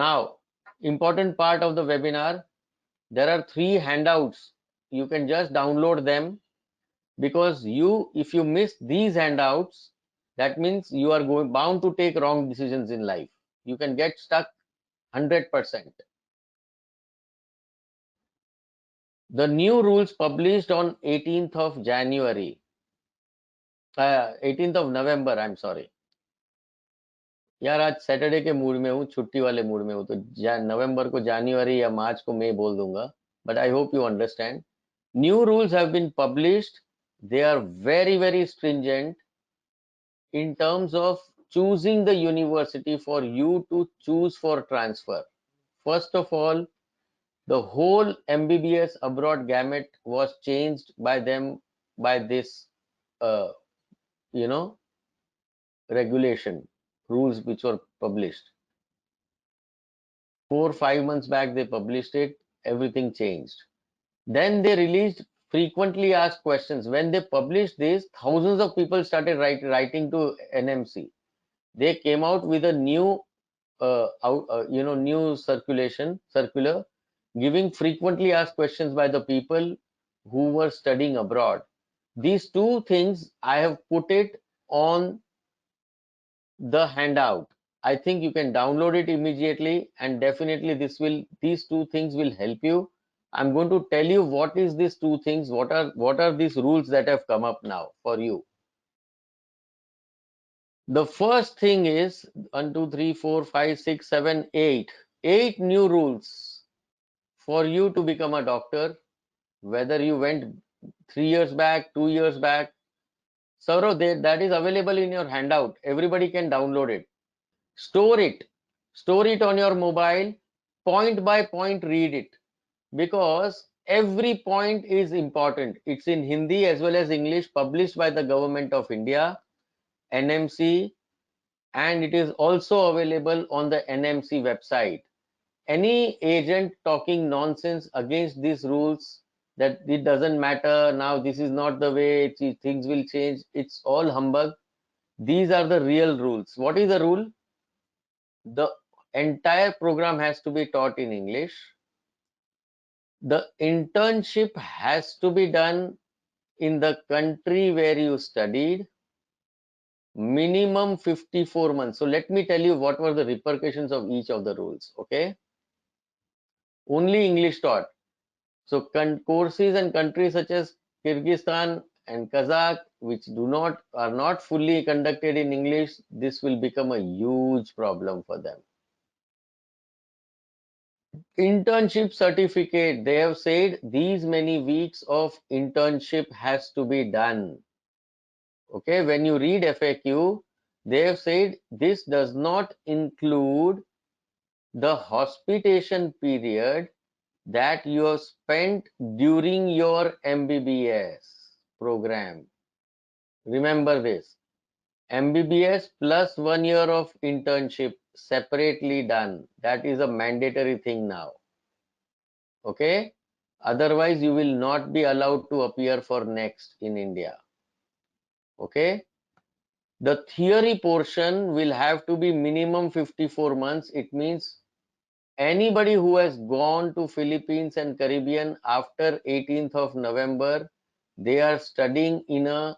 Now, important part of the webinar, there are 3 handouts. You can just download them, because if you miss these handouts, that means you are bound to take wrong decisions in life. You can get stuck 100%. The new rules published on 18th of January, 18th of November, I'm sorry. यार आज Saturday के mood में हूँ, छुट्टी वाले mood में हूँ, तो नवंबर को जनवरी या मार्च को मई बोल दूंगा, but I hope you understand. New rules have been published. They are very, very stringent in terms of choosing the university for you to choose for transfer. First of all, the whole MBBS abroad gamut was changed by them by this, uh, regulation, rules which were published. 4 or 5 months back they published it, everything changed. Then they released frequently asked questions. When they published this, thousands of people started writing to NMC. They came out with a new new circular giving frequently asked questions by the people who were studying abroad. These 2 things I have put it on the handout. I think you can download it immediately, and definitely these 2 things will help you. I'm going to tell you what is these 2 things, what are these rules that have come up now for you. The first thing is 1, 2, 3, 4, 5, 6, 7, 8. 8 new rules for you to become a doctor, whether you went 3 years back, 2 years back. Saurav, that is available in your handout. Everybody can download it. Store it on your mobile, point by point read it, because every point is important. It's in Hindi as well as English, published by the Government of India, NMC, and it is also available on the NMC website. Any agent talking nonsense against these rules, that it doesn't matter now, this is not the way, things will change, it's all humbug. These are the real rules. What is the rule? The entire program has to be taught in English. The internship has to be done in the country where you studied, minimum 54 months. So let me tell you what were the repercussions of each of the rules. Okay, only English taught. So courses and countries such as Kyrgyzstan and Kazakh, which are not fully conducted in English, this will become a huge problem for them. Internship certificate, they have said these many weeks of internship has to be done. Okay, when you read FAQ, they have said this does not include the hospitation period that you have spent during your MBBS program. Remember this, MBBS plus 1 year of internship separately done. That is a mandatory thing now. Okay, otherwise you will not be allowed to appear for next in India. Okay, the theory portion will have to be minimum 54 months. It means anybody who has gone to Philippines and Caribbean after 18th of November, they are studying in a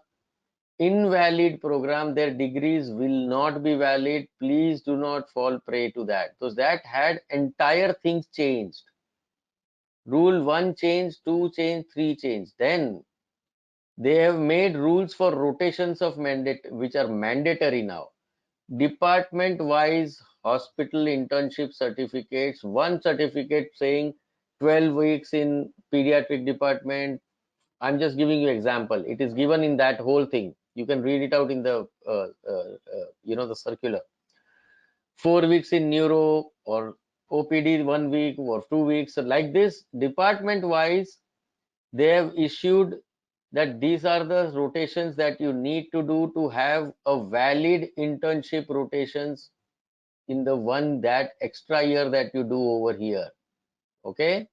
invalid program. Their degrees will not be valid. Please do not fall prey to that, because that had entire things changed. Rule 1 changed, 2 changed, 3 changed. Then they have made rules for rotations of which are mandatory now. Department wise hospital internship certificates, one certificate saying 12 weeks in pediatric department. I'm just giving you example. It is given in that whole thing. You can read it out in the the circular. 4 weeks in neuro, or OPD 1 week or 2 weeks. So like this, department wise, they have issued that these are the rotations that you need to do to have a valid internship rotations in the that extra year that you do over here. Okay,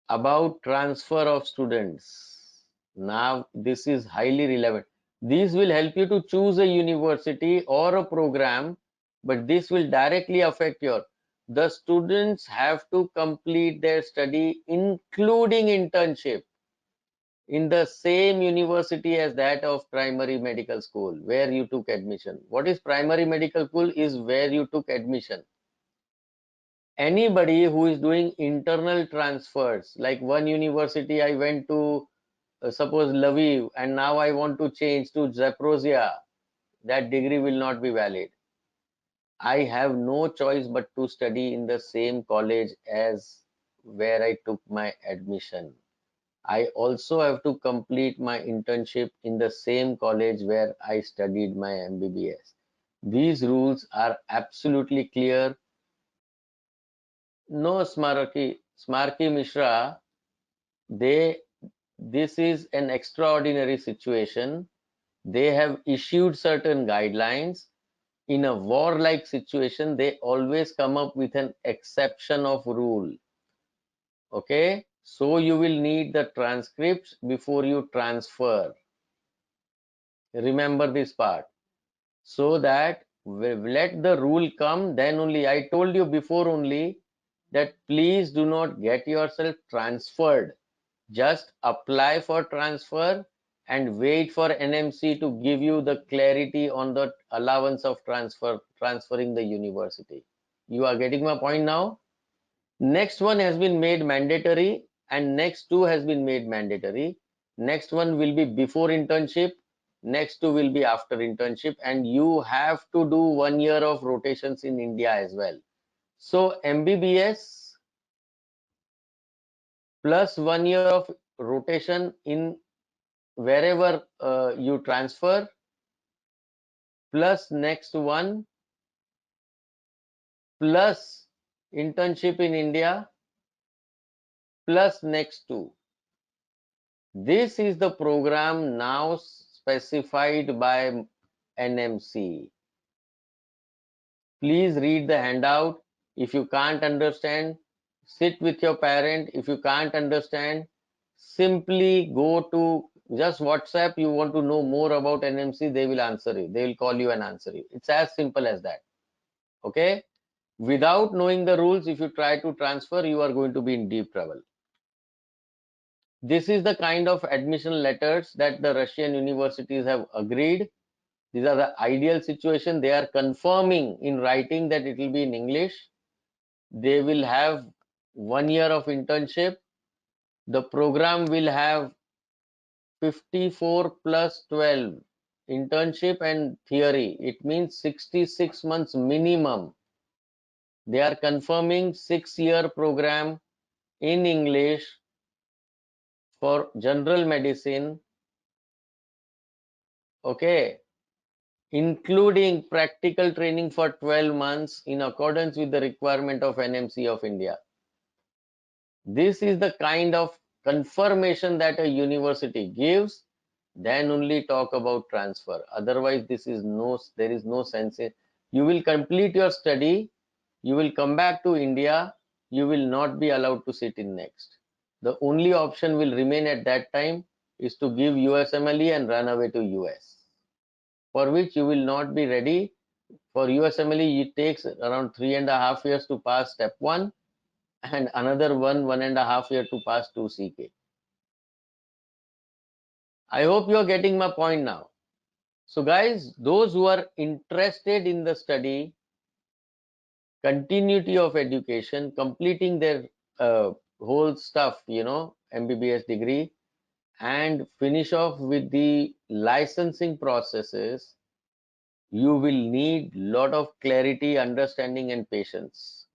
about transfer of students, now this is highly relevant. These will help you to choose a university or a program, but this will directly affect your The students have to complete their study, including internship, in the same university as that of primary medical school where you took admission. What is primary medical school? Is where you took admission. Anybody who is doing internal transfers, like one university I went to, suppose Lviv, and now I want to change to Zaporozhye, that degree will not be valid. I have no choice but to study in the same college as where I took my admission. I also have to complete my internship in the same college where I studied my MBBS. These rules are absolutely clear. No Smarky Mishra, they this is an extraordinary situation. They have issued certain guidelines. In a war-like situation, they always come up with an exception of rule. Okay, so you will need the transcripts before you transfer. Remember this part. So that let the rule come, then only. I told you before only that please do not get yourself transferred. Just apply for transfer and wait for NMC to give you the clarity on the allowance of transferring the university. You are getting my point now? Next one has been made mandatory and next two has been made mandatory. Next one will be before internship. Next two will be after internship, and you have to do 1 year of rotations in India as well. So MBBS plus 1 year of rotation in wherever you transfer, plus next one, plus internship in India, plus next two. This is the program now specified by NMC. Please read the handout. If you can't understand, sit with your parent. If you can't understand, simply go to just WhatsApp. You want to know more about NMC, they will answer you. They will call you and answer you. It's as simple as that. Okay. Without knowing the rules, if you try to transfer, you are going to be in deep trouble. This is the kind of admission letters that the Russian universities have agreed. These are the ideal situation. They are confirming in writing that it will be in English. They will have 1 year of internship. The program will have 54 plus 12 internship and theory. It means 66 months minimum. They are confirming 6-year program in English for general medicine, okay, including practical training for 12 months in accordance with the requirement of NMC of India. This is the kind of confirmation that a university gives, then only talk about transfer. Otherwise, there is no sense in. You will complete your study, you will come back to India, you will not be allowed to sit in next. The only option will remain at that time is to give USMLE and run away to US, for which you will not be ready. For USMLE, it takes around 3.5 years to pass step 1 and another 1.5 year to pass 2CK. I hope you are getting my point now. So guys, those who are interested in the study, continuity of education, completing their whole stuff, MBBS degree, and finish off with the licensing processes, you will need lot of clarity, understanding and patience.